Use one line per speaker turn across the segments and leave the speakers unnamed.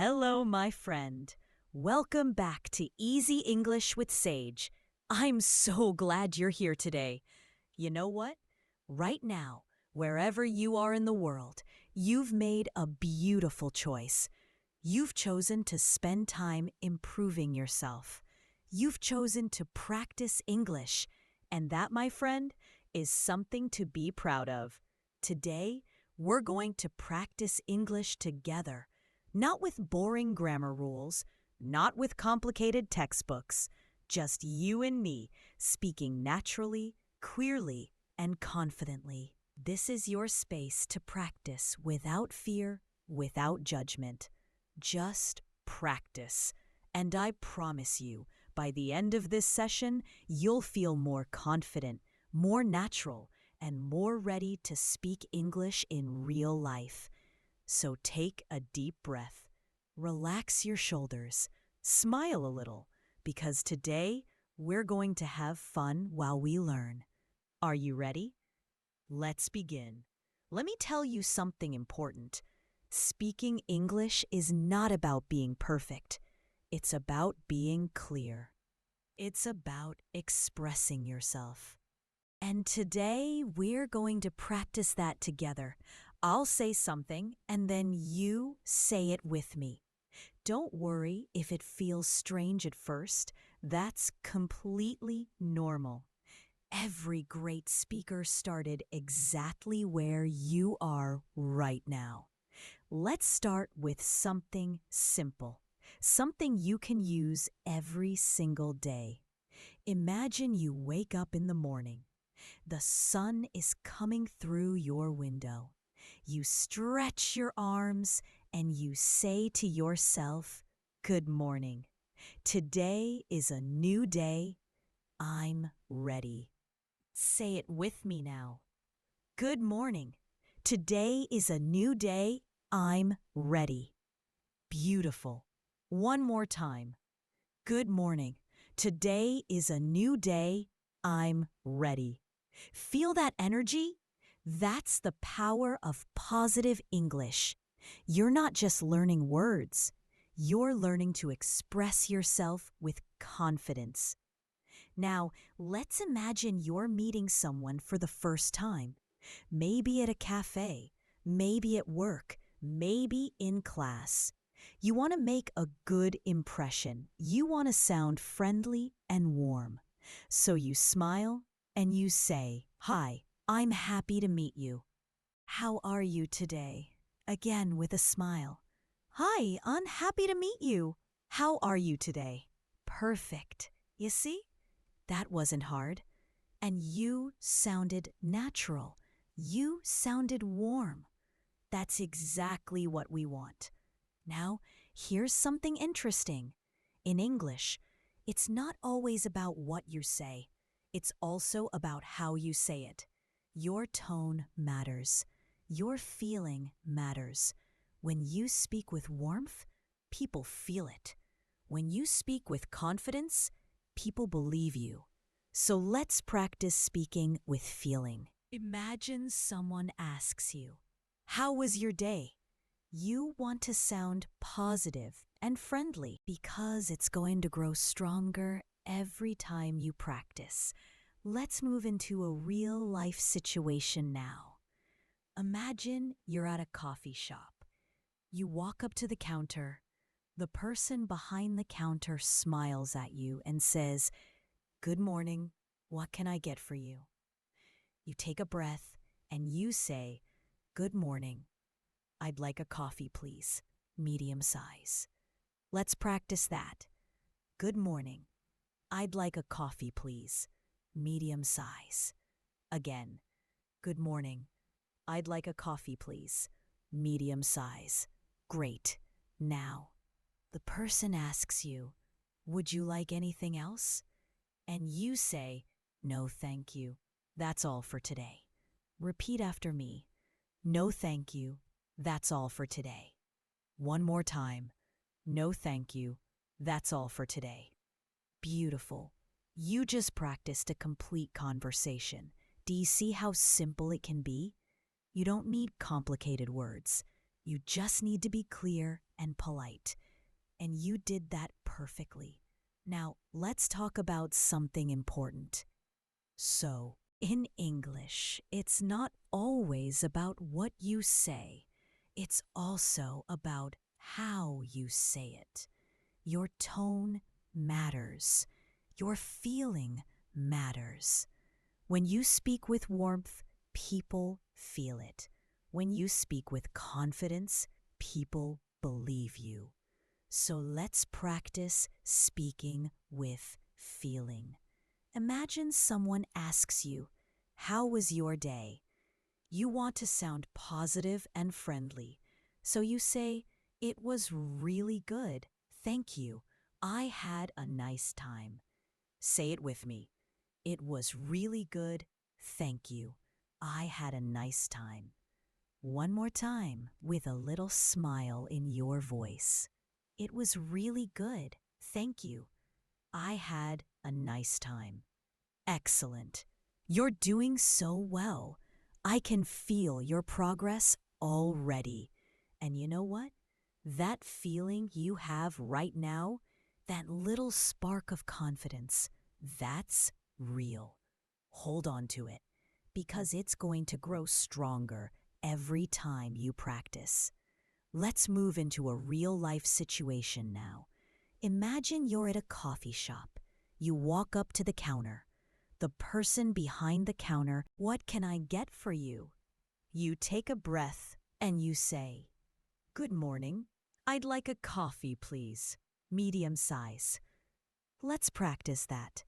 Hello, my friend. Welcome back to Easy English with Sage. I'm so glad you're here today. You know what? Right now, wherever you are in the world, you've made a beautiful choice. You've chosen to spend time improving yourself. You've chosen to practice English. And that, my friend, is something to be proud of. Today, we're going to practice English together. Not with boring grammar rules, not with complicated textbooks, just you and me speaking naturally, clearly, and confidently. This is your space to practice without fear, without judgment. Just practice. And I promise you, by the end of this session, you'll feel more confident, more natural, and more ready to speak English in real life. So take a deep breath, relax your shoulders, smile a little, because today we're going to have fun while we learn. Are you ready? Let's begin. Let me tell you something important. Speaking English is not about being perfect. It's about being clear. It's about expressing yourself. And today, we're going to practice that together. I'll say something, and then you say it with me. Don't worry if it feels strange at first. That's completely normal. Every great speaker started exactly where you are right now. Let's start with something simple, something you can use every single day. Imagine you wake up in the morning. The sun is coming through your window. You stretch your arms and you say to yourself, "Good morning. Today is a new day. I'm ready." Say it with me now. Good morning. Today is a new day. I'm ready. Beautiful. One more time. Good morning. Today is a new day. I'm ready. Feel that energy? That's the power of positive English. You're not just learning words. You're learning to express yourself with confidence. Now, let's imagine you're meeting someone for the first time. Maybe at a cafe, maybe at work, maybe in class. You want to make a good impression. You want to sound friendly and warm. So you smile and you say, "Hi, I'm happy to meet you. How are you today?" Again with a smile. "Hi, I'm happy to meet you. How are you today?" Perfect. You see? That wasn't hard. And you sounded natural. You sounded warm. That's exactly what we want. Now, here's something interesting. In English, it's not always about what you say. It's also about how you say it. Your tone matters. Your feeling matters. When you speak with warmth, people feel it. When you speak with confidence, people believe you. So let's practice speaking with feeling. Imagine someone asks you, "How was your day?" You want to sound positive and friendly because it's going to grow stronger every time you practice. Let's move into a real-life situation now. Imagine you're at a coffee shop. You walk up to the counter. The person behind the counter smiles at you and says, "Good morning. What can I get for you?" You take a breath and you say, "Good morning. I'd like a coffee, please. Medium size." Let's practice that. Good morning. I'd like a coffee, please. Medium size. Again. Good morning. I'd like a coffee, please. Medium size. Great. Now, the person asks you, "Would you like anything else?" And you say, "No, thank you. That's all for today." Repeat after me. "No, thank you. That's all for today." One more time. "No, thank you. That's all for today." Beautiful. You just practiced a complete conversation. Do you see how simple it can be? You don't need complicated words. You just need to be clear and polite. And you did that perfectly. Now, let's talk about something important. So, in English, it's not always about what you say. It's also about how you say it. Your tone matters. Your feeling matters. When you speak with warmth, people feel it. When you speak with confidence, people believe you. So let's practice speaking with feeling. Imagine someone asks you, "How was your day?" You want to sound positive and friendly. So you say, "It was really good. Thank you. I had a nice time." Say it with me. It was really good. Thank you. I had a nice time. One more time with a little smile in your voice. It was really good. Thank you. I had a nice time. Excellent. You're doing so well. I can feel your progress already. And you know what? That feeling you have right now, that little spark of confidence, that's real. Hold on to it, because it's going to grow stronger every time you practice. Let's move into a real-life situation now. Imagine you're at a coffee shop. You walk up to the counter. The person behind the counter, "What can I get for you?" You take a breath and you say, "Good morning. I'd like a coffee, please. Medium size." Let's practice that.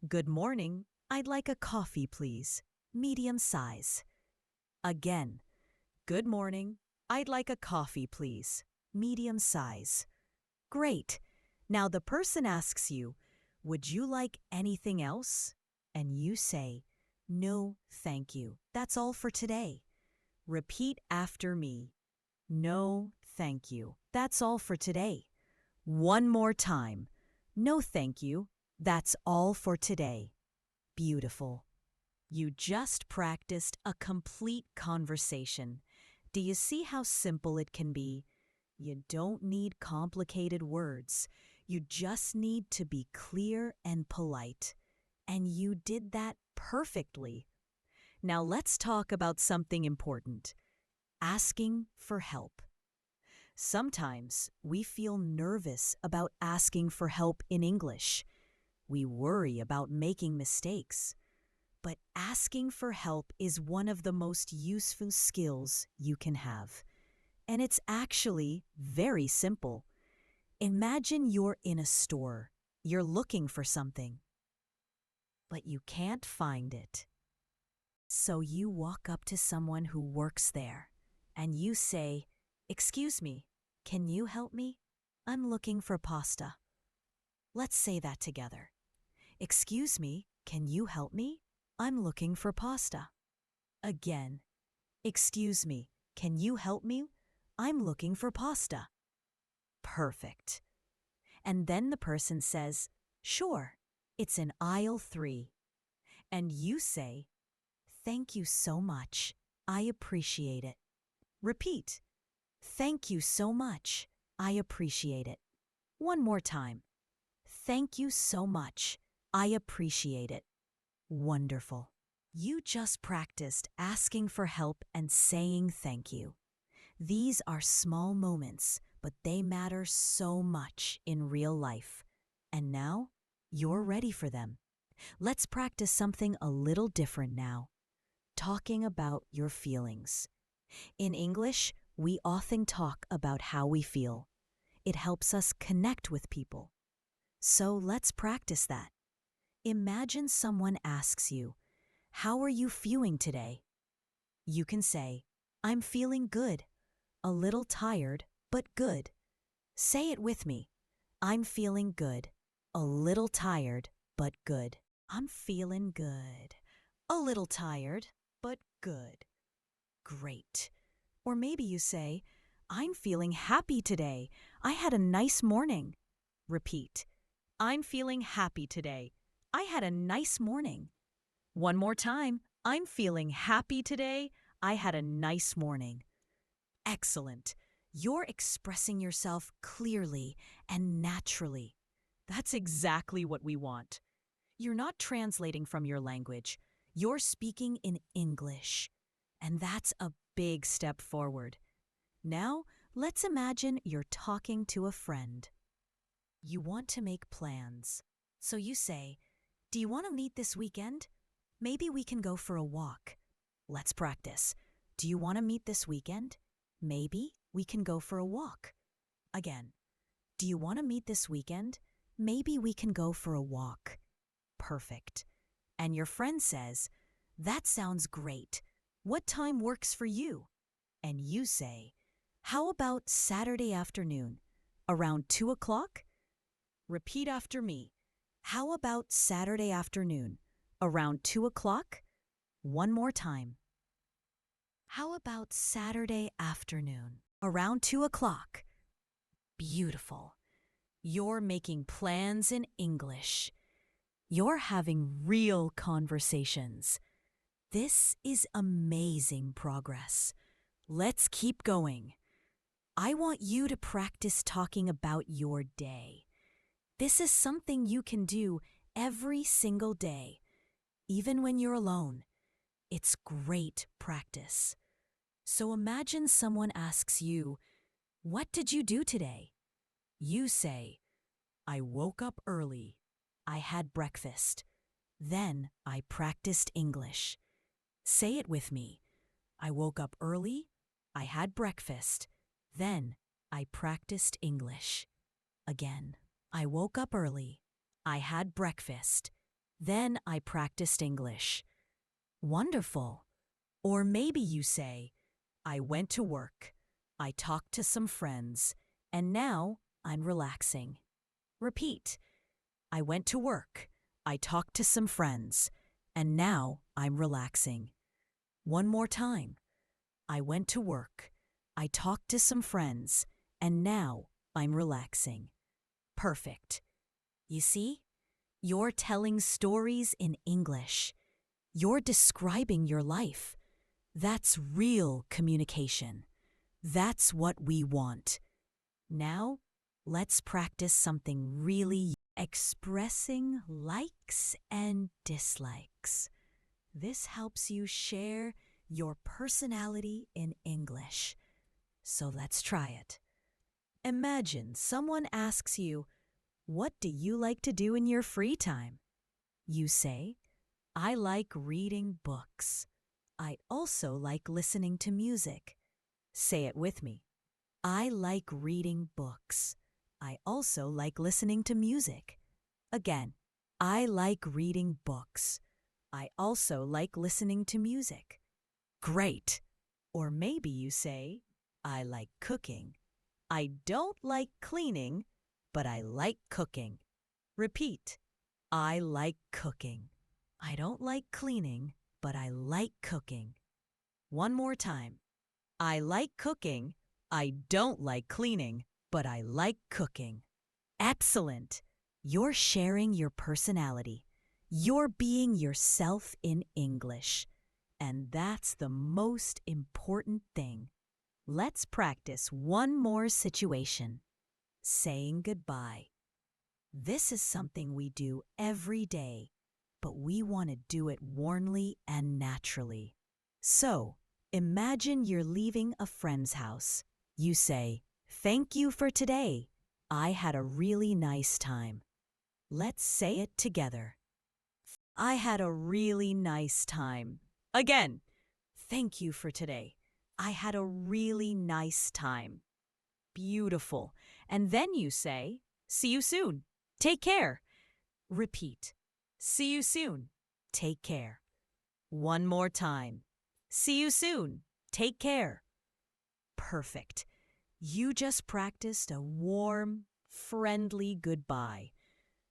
"Good morning. I'd like a coffee, please. Medium size." Again. "Good morning. I'd like a coffee, please. Medium size." Great. Now the person asks you, "Would you like anything else?" And you say, "No, thank you. That's all for today." Repeat after me. "No, thank you. That's all for today." One more time. "No, thank you. That's all for today." Beautiful. You just practiced a complete conversation. Do you see how simple it can be? You don't need complicated words. You just need to be clear and polite. And you did that perfectly. Now let's talk about something important. Asking for help. Sometimes we feel nervous about asking for help in English. We worry about making mistakes. But asking for help is one of the most useful skills you can have. And it's actually very simple. Imagine you're in a store. You're looking for something, but you can't find it. So you walk up to someone who works there, and you say, "Excuse me, can you help me? I'm looking for pasta." Let's say that together. "Excuse me, can you help me? I'm looking for pasta." Again. "Excuse me, can you help me? I'm looking for pasta." Perfect. And then the person says, "Sure, it's in aisle 3. And you say, "Thank you so much. I appreciate it." Repeat. "Thank you so much. I appreciate it." One more time. "Thank you so much. I appreciate it." Wonderful. You just practiced asking for help and saying thank you. These are small moments, but they matter so much in real life. And now, you're ready for them. Let's practice something a little different now. Talking about your feelings. In English, we often talk about how we feel. It helps us connect with people. So let's practice that. Imagine someone asks you, "How are you feeling today?" You can say, "I'm feeling good. A little tired, but good." Say it with me. "I'm feeling good. A little tired, but good." I'm feeling good. A little tired, but good. Great. Or maybe you say, "I'm feeling happy today. I had a nice morning." Repeat. "I'm feeling happy today. I had a nice morning." One more time. "I'm feeling happy today. I had a nice morning." Excellent. You're expressing yourself clearly and naturally. That's exactly what we want. You're not translating from your language. You're speaking in English. And that's a big step forward. Now, let's imagine you're talking to a friend. You want to make plans. So you say, "Do you want to meet this weekend? Maybe we can go for a walk." Let's practice. Do you want to meet this weekend? Maybe we can go for a walk. Again. Do you want to meet this weekend? Maybe we can go for a walk. Perfect. And your friend says, "That sounds great. What time works for you?" And you say, "How about Saturday afternoon? Around 2 o'clock?" Repeat after me. How about Saturday afternoon? Around 2 o'clock? One more time. How about Saturday afternoon? Around 2 o'clock? Beautiful. You're making plans in English. You're having real conversations. This is amazing progress. Let's keep going. I want you to practice talking about your day. This is something you can do every single day, even when you're alone. It's great practice. So imagine someone asks you, "What did you do today?" You say, "I woke up early. I had breakfast. Then I practiced English." Say it with me. I woke up early. I had breakfast. Then I practiced English. Again. I woke up early. I had breakfast. Then I practiced English. Wonderful. Or maybe you say, "I went to work. I talked to some friends. And now I'm relaxing." Repeat. I went to work. I talked to some friends. And now I'm relaxing. One more time. I went to work. I talked to some friends. And now I'm relaxing. Perfect. You see? You're telling stories in English. You're describing your life. That's real communication. That's what we want. Now, let's practice something really expressing likes and dislikes. This helps you share your personality in English. So let's try it. Imagine someone asks you, "What do you like to do in your free time?" You say, "I like reading books. I also like listening to music." Say it with me. I like reading books. I also like listening to music. Again, I like reading books. I also like listening to music. Great. Or maybe you say, "I like cooking. I don't like cleaning, but I like cooking." Repeat. I like cooking. I don't like cleaning, but I like cooking. One more time. I like cooking. I don't like cleaning, but I like cooking. Excellent. You're sharing your personality. You're being yourself in English. And that's the most important thing. Let's practice one more situation. Saying goodbye. This is something we do every day, but we want to do it warmly and naturally. So, imagine you're leaving a friend's house. You say, "Thank you for today. I had a really nice time." Let's say it together. I had a really nice time. Again, thank you for today. I had a really nice time. Beautiful. And then you say, "See you soon. Take care." Repeat. See you soon. Take care. One more time. See you soon. Take care. Perfect. You just practiced a warm, friendly goodbye.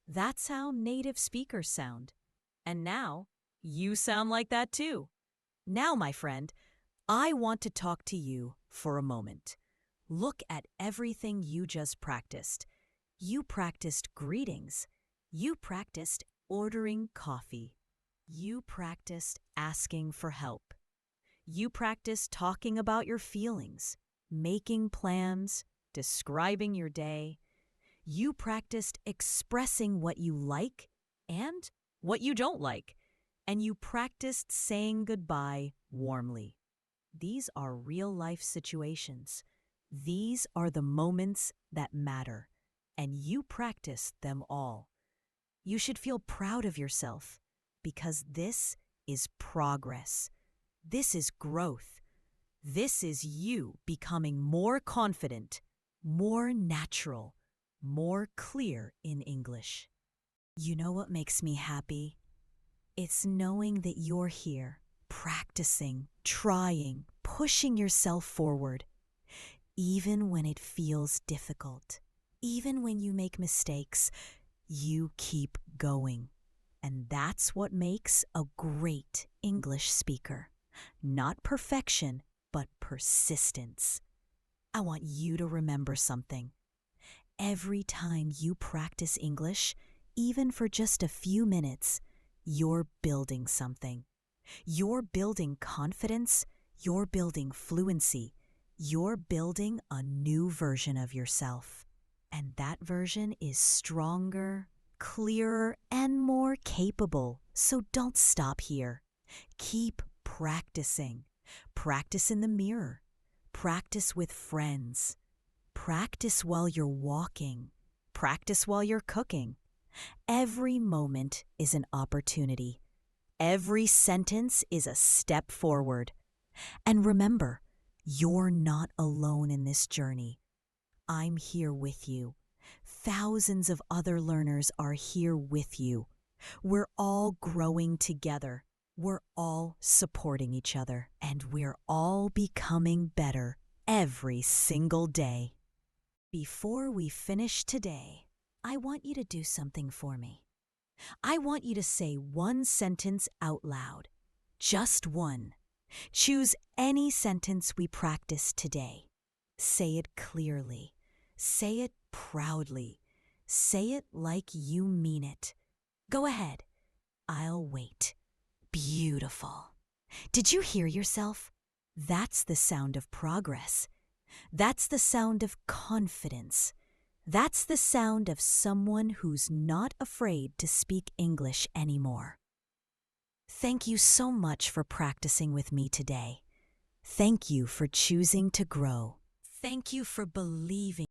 That's how native speakers sound. And now, you sound like that too. Now, my friend, I want to talk to you for a moment. Look at everything you just practiced. You practiced greetings. You practiced ordering coffee. You practiced asking for help. You practiced talking about your feelings. making plans, describing your day. You practiced expressing what you like and what you don't like. And you practiced saying goodbye warmly. These are real-life situations. These are the moments that matter, and you practiced them all. You should feel proud of yourself because this is progress. This is growth. This is you becoming more confident, more natural, more clear in English. You know what makes me happy? It's knowing that you're here, practicing, trying, pushing yourself forward, even when it feels difficult. Even when you make mistakes, you keep going. And that's what makes a great English speaker. Not perfection, but persistence. I want you to remember something. Every time you practice English, even for just a few minutes, you're building something. You're building confidence, you're building fluency, you're building a new version of yourself. And that version is stronger, clearer, and more capable. So don't stop here. Keep practicing. Practice in the mirror. Practice with friends. Practice while you're walking. Practice while you're cooking. Every moment is an opportunity. Every sentence is a step forward. And remember, you're not alone in this journey. I'm here with you. Thousands of other learners are here with you. We're all growing together. We're all supporting each other. And we're all becoming better every single day. Before we finish today, I want you to do something for me. I want you to say one sentence out loud. Just one. Choose any sentence we practice today. Say it clearly. Say it proudly. Say it like you mean it. Go ahead. I'll wait. Beautiful. Did you hear yourself? That's the sound of progress. That's the sound of confidence. That's the sound of someone who's not afraid to speak English anymore. Thank you so much for practicing with me today. Thank you for choosing to grow. Thank you for believing